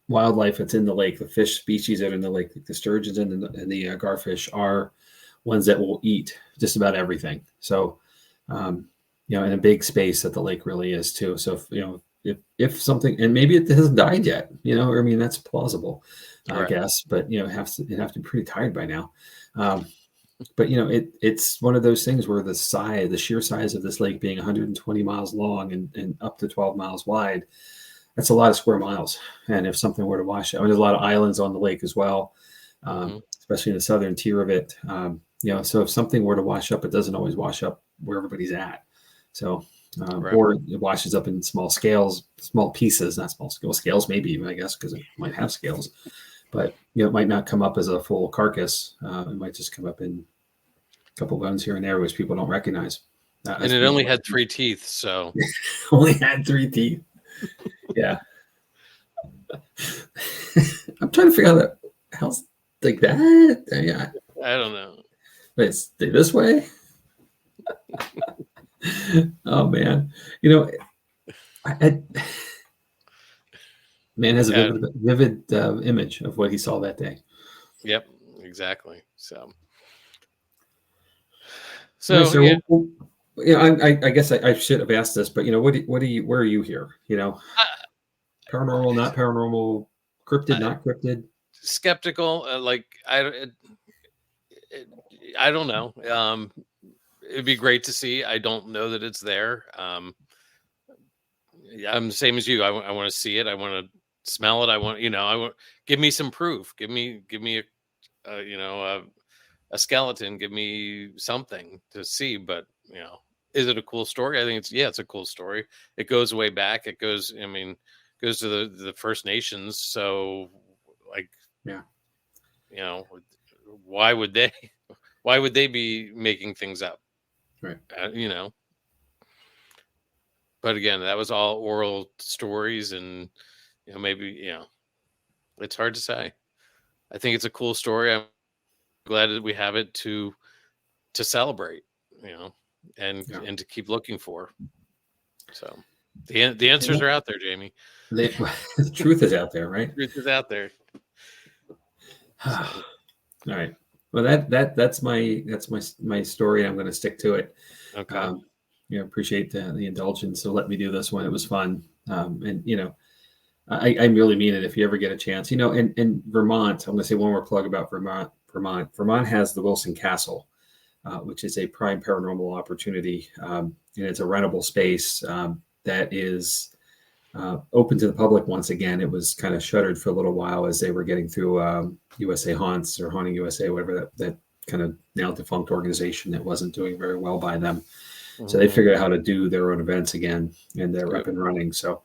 A: wildlife that's in the lake, the fish species that are in the lake, like the sturgeons and the garfish, are ones that will eat just about everything. So, in a big space that the lake really is too. So, if something, and maybe it hasn't died yet, I mean, that's plausible, I
B: Right.
A: guess, but it'd have to be pretty tired by now. But it's one of those things where the sheer size of this lake being 120 miles long and up to 12 miles wide, that's a lot of square miles. And if something were to wash out, there's a lot of islands on the lake as well, especially in the southern tier of it. So if something were to wash up, it doesn't always wash up where everybody's at. So,
B: Right.
A: or it washes up in small pieces, not small scales, maybe even, I guess, because it might have scales, but it might not come up as a full carcass. It might just come up in a couple bones here and there, which people don't recognize.
B: And it only had 3 teeth, so
A: only had 3 teeth. Yeah. I'm trying to figure out how like that. Yeah.
B: I don't know.
A: Wait, stay this way. Oh man, man has a vivid image of what he saw that day.
B: Yep, exactly. So
A: yeah. Well, I guess I should have asked this, but where are you here? Paranormal, not paranormal, cryptid, not cryptid.
B: Skeptical, I don't know. It'd be great to see. I don't know that it's there. I'm the same as you. I want to see it. I want to smell it. I want, give me some proof. Give me a skeleton. Give me something to see. But is it a cool story? I think it's a cool story. It goes way back. It goes to the First Nations. So why would they be making things up?
A: Right.
B: But again, that was all oral stories, and maybe it's hard to say. I think it's a cool story. I'm glad that we have it to celebrate, and to keep looking for. So the answers are out there, Jamie.
A: The truth is out there, right?
B: The truth is out there.
A: All right. Well, that's my story. I'm going to stick to it.
B: Okay.
A: Appreciate the indulgence. So let me do this one. It was fun. And I really mean it. If you ever get a chance, in Vermont, I'm going to say one more plug about Vermont. Vermont has the Wilson Castle, which is a prime paranormal opportunity. And it's a rentable space that is open to the public once again. It was kind of shuttered for a little while as they were getting through USA Haunts or Haunting USA, whatever that kind of now defunct organization that wasn't doing very well by them. So they figured out how to do their own events again, and they're up and running. So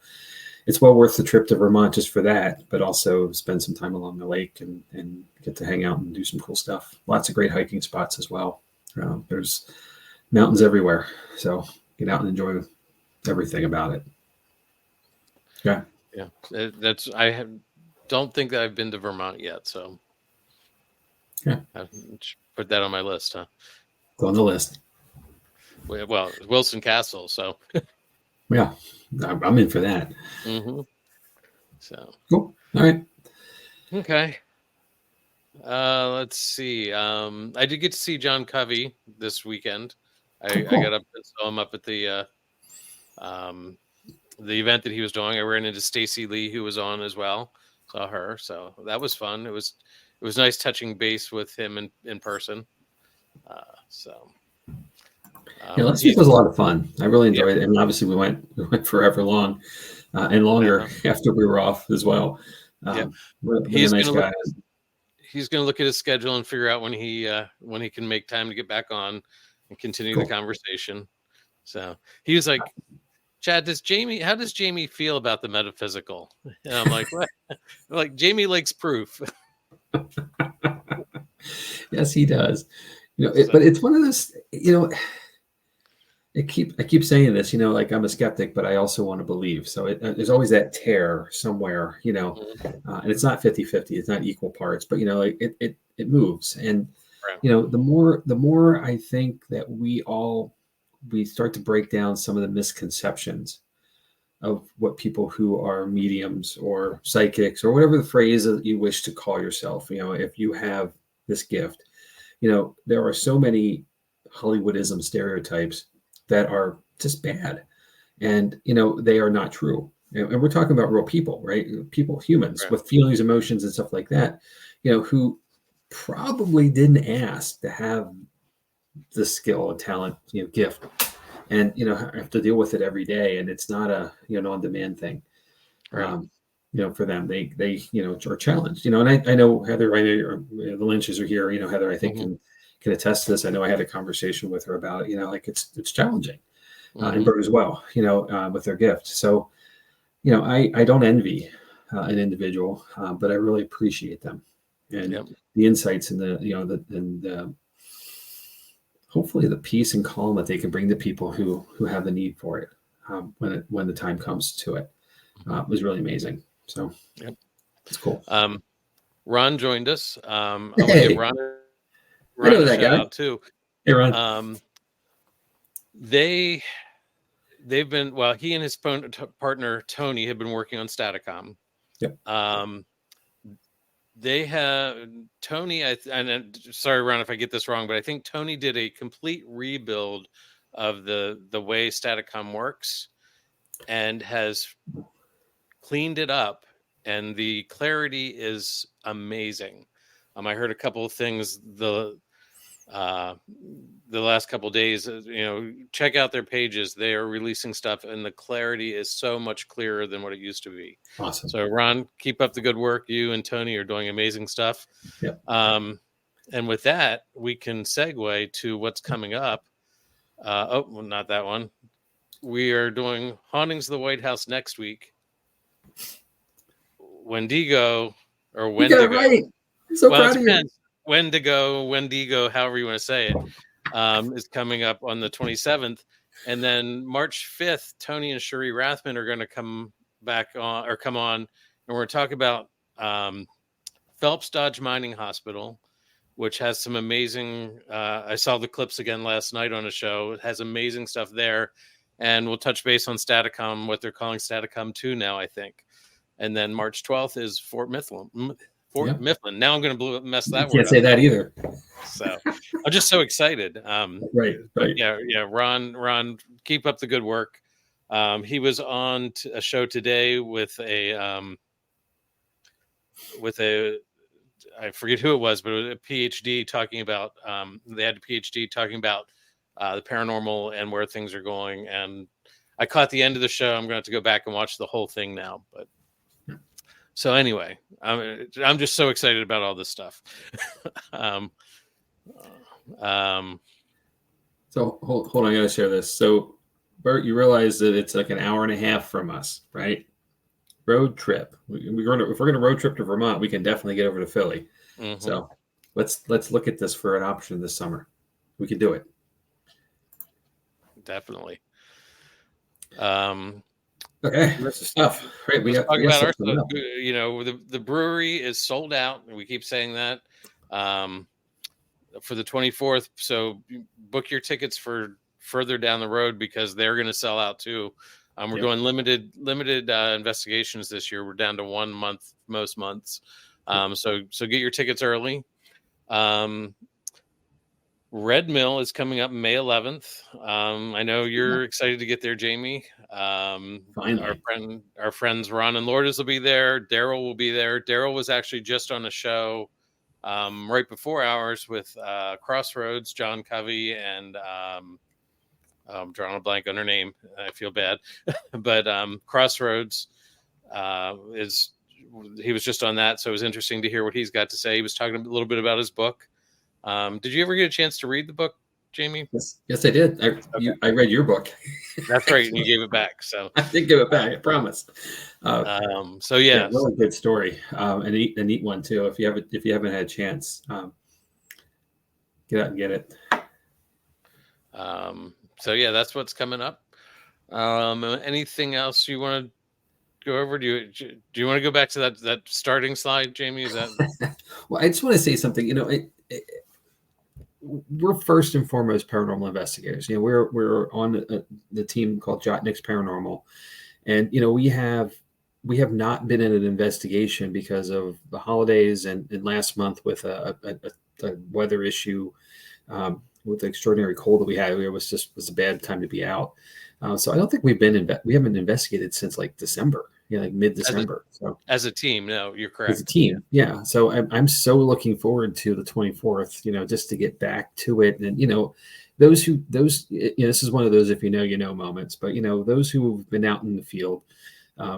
A: it's well worth the trip to Vermont just for that, but also spend some time along the lake and get to hang out and do some cool stuff. Lots of great hiking spots as well. There's mountains everywhere. So get out and enjoy everything about it. Yeah.
B: I don't think that I've been to Vermont yet. So
A: yeah,
B: I should put that on my list, huh?
A: It's on the list.
B: Well, Wilson Castle, so
A: yeah, I'm in for that.
B: So
A: cool. All right.
B: Okay. Let's see. I did get to see John Covey this weekend. I got up and saw him up at the event that he was doing. I ran into Stacy Lee, who was on as well. Saw her, so that was fun. It was nice touching base with him in person.
A: Last week was a lot of fun. I really enjoyed it, and obviously we went forever long, and longer after we were off as well. He's a nice guy.
B: He's going to look at his schedule and figure out when he can make time to get back on and continue the conversation. So he was like, Chad, how does Jamie feel about the metaphysical? And I'm like, what? Like, Jamie likes proof.
A: Yes, he does. But it's one of those, I keep saying this, like I'm a skeptic, but I also want to believe. So there's always that tear somewhere, and it's not 50-50, it's not equal parts, but it moves. And, the more I think that we start to break down some of the misconceptions of what people who are mediums or psychics or whatever the phrase that you wish to call yourself, if you have this gift, there are so many Hollywoodism stereotypes that are just bad, and they are not true. and we're talking about real people, right? People, humans
B: Right.
A: with feelings, emotions, and stuff like that, who probably didn't ask to have the skill and talent, gift, and have to deal with it every day, and it's not a on-demand thing.
B: Right.
A: For them, they are challenged. And I know Heather, I know the Lynches are here. Heather, I think can attest to this. I know I had a conversation with her about it. Like it's challenging, and Bert as well. With their gift. So, I don't envy an individual, but I really appreciate them and the insights and the hopefully the peace and calm that they can bring to people who have the need for it when the time comes to it. Was really amazing. So it's cool.
B: Ron joined us. I want to
A: Hey.
B: give Ron
A: I know
B: a
A: that
B: shout
A: guy.
B: out too.
A: Hey, Ron.
B: They've been, well, he and his partner Tony have been working on Staticom.
A: Yep.
B: They have Tony, and sorry, Ron, if I get this wrong, but I think Tony did a complete rebuild of the way Staticom works and has cleaned it up, and the clarity is amazing. I heard a couple of things the last couple of days. Check out their pages. They are releasing stuff, and the clarity is so much clearer than what it used to be.
A: Awesome.
B: So, Ron, keep up the good work. You and Tony are doing amazing stuff.
A: Yep.
B: And with that, we can segue to what's coming up. Not that one. We are doing Hauntings of the White House next week. Wendigo, or Wendigo.
A: You got it right. I'm so proud of you.
B: Wendigo, however you want to say it, is coming up on the 27th. And then March 5th, Tony and Cherie Rathman are going to come on, and we're going to talk about Phelps Dodge Mining Hospital, which has some amazing, I saw the clips again last night on a show. It has amazing stuff there. And we'll touch base on Staticom, what they're calling Staticom 2 now, I think. And then March 12th is Fort Mifflin. Mifflin. Now I'm going to mess that word up.
A: Can't say that either.
B: So I'm just so excited.
A: Right.
B: Yeah. Ron, keep up the good work. He was on a show today with a I forget who it was, but it was a PhD talking about, they had a PhD talking about the paranormal and where things are going. And I caught the end of the show. I'm going to have to go back and watch the whole thing now. But so anyway, I'm just so excited about all this stuff.
A: So hold on, I got to share this. So Bert, you realize that it's like an hour and a half from us, right? Road trip. If we're going to road trip to Vermont, we can definitely get over to Philly. Mm-hmm. So let's look at this for an option this summer. We can do it.
B: Definitely.
A: Okay, that's the stuff. Right, we have
B: talk about our stuff. The brewery is sold out, and we keep saying that for the 24th. So book your tickets for further down the road because they're going to sell out too. We're doing limited investigations this year. We're down to 1 month most months. So get your tickets early. Red Mill is coming up May 11th. I know you're excited to get there, Jamie.
A: Finally.
B: Our friends Ron and Lourdes will be there. Daryl will be there. Daryl was actually just on a show right before ours with Crossroads, John Covey, and I'm drawing a blank on her name. I feel bad. But Crossroads he was just on that, so it was interesting to hear what he's got to say. He was talking a little bit about his book. Did you ever get a chance to read the book, Jamie?
A: Yes, I did. I read your book.
B: That's right, and you gave it back. So
A: I did give it back. I promise.
B: So yeah,
A: really good story. A neat one too. If you haven't had a chance, get out and get it.
B: So yeah, that's what's coming up. Anything else you want to go over? Do you want to go back to that starting slide, Jamie? Is that?
A: Well, I just want to say something. We're first and foremost paranormal investigators. We're on the team called Jotnick's Paranormal, and we have not been in an investigation because of the holidays and last month with a weather issue. with the extraordinary cold that we had, it was a bad time to be out. So I don't think we haven't investigated since like December, like mid-December. So
B: as a team, no, you're correct.
A: As a team, yeah. So I'm so looking forward to the 24th, just to get back to it. And this is one of those if you know moments. But those who've been out in the field,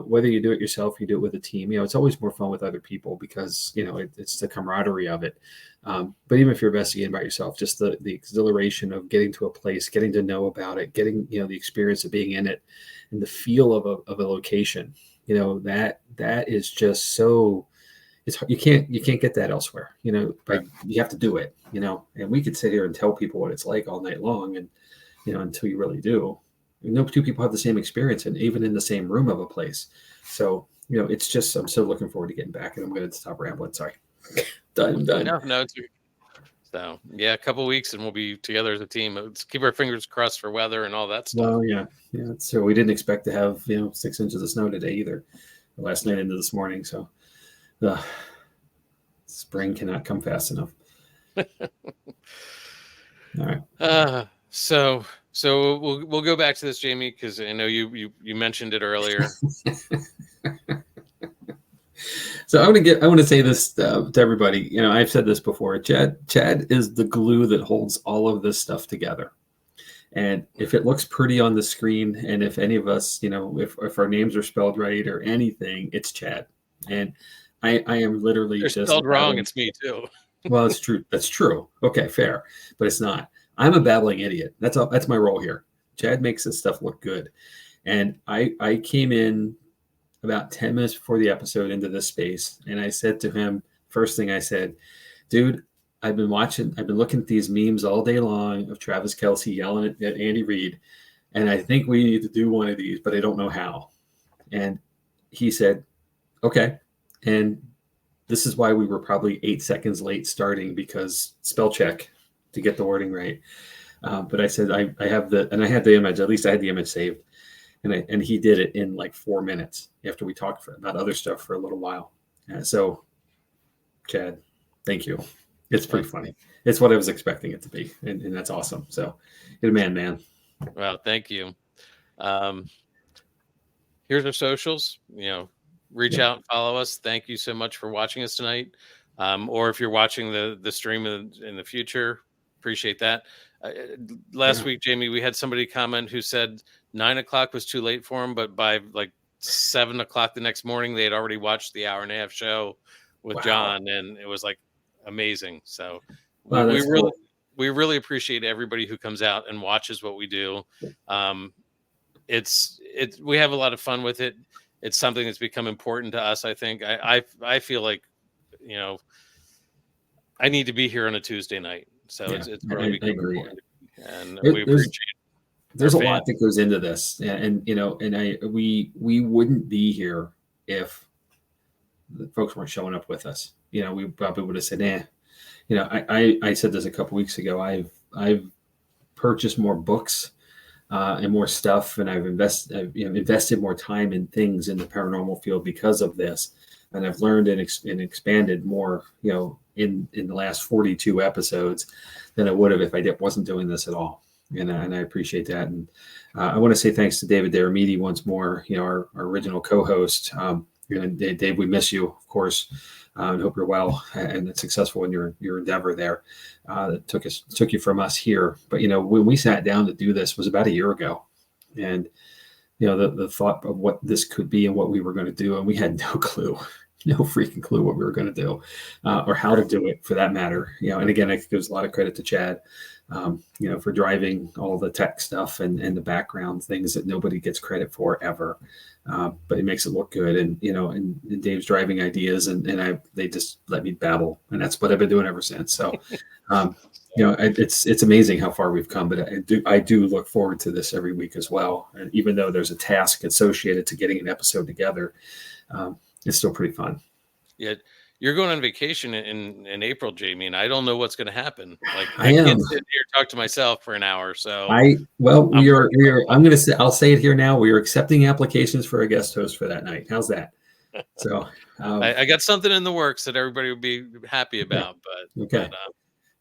A: whether you do it yourself, you do it with a team. It's always more fun with other people because it's the camaraderie of it. But even if you're investigating by yourself, just the exhilaration of getting to a place, getting to know about it, getting the experience of being in it, and the feel of a location. That is just so. You can't get that elsewhere. But you have to do it. And we could sit here and tell people what it's like all night long, and until you really do. No two people have the same experience, and even in the same room of a place. So it's just I'm so looking forward to getting back, and I'm going to stop rambling. Sorry. I'm done.
B: No. So yeah, a couple of weeks and we'll be together as a team. Let's keep our fingers crossed for weather and all that stuff.
A: Well, yeah. So we didn't expect to have 6 inches of snow today either. Last night into this morning. So the spring cannot come fast enough. All
B: right. So we'll go back to this, Jamie, because I know you mentioned it earlier.
A: So I want to say this to everybody. I've said this before. Chad is the glue that holds all of this stuff together. And if it looks pretty on the screen, and if any of us, if our names are spelled right or anything, it's Chad. And I am literally
B: They're
A: just
B: spelled wrong. It's me too.
A: Well, it's true. That's true. Okay, fair, but it's not. I'm a babbling idiot. That's my role here. Chad makes this stuff look good, and I came in about 10 minutes before the episode into this space, and I said to him, first thing I said, dude, I've been looking at these memes all day long of Travis Kelce yelling at Andy Reid, and I think we need to do one of these, but I don't know how. And he said, okay. And this is why we were probably 8 seconds late starting, because spell check to get the wording right. But I said, I had the image, at least I had the image saved. And he did it in like 4 minutes after we talked about other stuff for a little while. So, Chad, thank you. It's pretty funny. It's what I was expecting it to be, and that's awesome. So, you're the man.
B: Well, thank you. Here's our socials. Reach out and follow us. Thank you so much for watching us tonight. Or if you're watching the stream in the future, appreciate that. Last week, Jamie, we had somebody comment who said 9 o'clock was too late for him, but by like 7 o'clock the next morning, they had already watched the hour-and-a-half show with John, and it was like amazing. So we really appreciate everybody who comes out and watches what we do. We have a lot of fun with it. It's something that's become important to us. I think I feel like, I need to be here on a Tuesday night. So it's really become important. And we appreciate it.
A: There's a lot that goes into this, and we wouldn't be here if the folks weren't showing up with us. We probably would have said, I said this a couple weeks ago. I've purchased more books and more stuff, and I've invested more time in things in the paranormal field because of this, and I've learned and expanded more, in the last 42 episodes than I would have if I wasn't doing this at all. And I appreciate that. And I want to say thanks to David Deramiti once more, our original co-host. Dave, we miss you, of course. I hope you're well and successful in your endeavor there. That took you from us here. But, when we sat down to do this was about a year ago. And, the thought of what this could be and what we were going to do, and we had no clue. No freaking clue what we were going to do or how to do it, for that matter. And again, I think there's a lot of credit to Chad, for driving all the tech stuff and the background things that nobody gets credit for ever. But it makes it look good. And, and Dave's driving ideas and they just let me babble, and that's what I've been doing ever since. So, it's amazing how far we've come, but I do look forward to this every week as well. And even though there's a task associated to getting an episode together, it's still pretty fun. Yeah.
B: You're going on vacation in April, Jamie, and I don't know what's going to happen. Like
A: I can't
B: sit here and talk to myself for an hour. So
A: I'll say it here now. We are accepting applications for a guest host for that night. How's that? So
B: I got something in the works that everybody would be happy about, but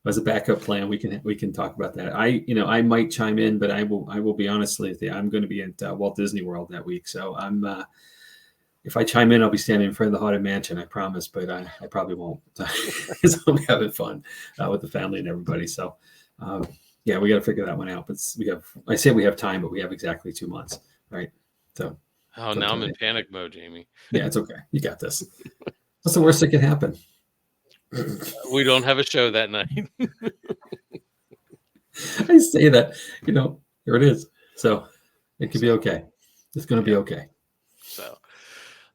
A: as a backup plan, we can talk about that. I might chime in, but I will be honestly with you. I'm going to be at Walt Disney World that week, so if I chime in, I'll be standing in front of the Haunted Mansion, I promise, but I probably won't because I'll be having fun with the family and everybody. So, yeah, we got to figure that one out. But I say we have time, but we have exactly 2 months, right? So,
B: now I'm in panic mode, Jamie.
A: Yeah, it's okay. You got this. What's the worst that could happen?
B: We don't have a show that night.
A: I say that, here it is. So it could be okay. It's going to be okay.
B: So,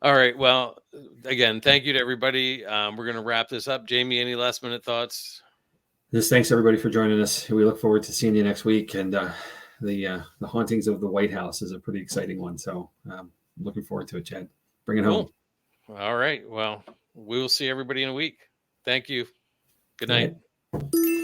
B: all right. Well, again, thank you to everybody. We're going to wrap this up. Jamie, any last minute thoughts?
A: Just thanks everybody for joining us. We look forward to seeing you next week. And the hauntings of the White House is a pretty exciting one. So looking forward to it, Chad. Bring it home.
B: All right. Well, we will see everybody in a week. Thank you. Good night.
A: Good night.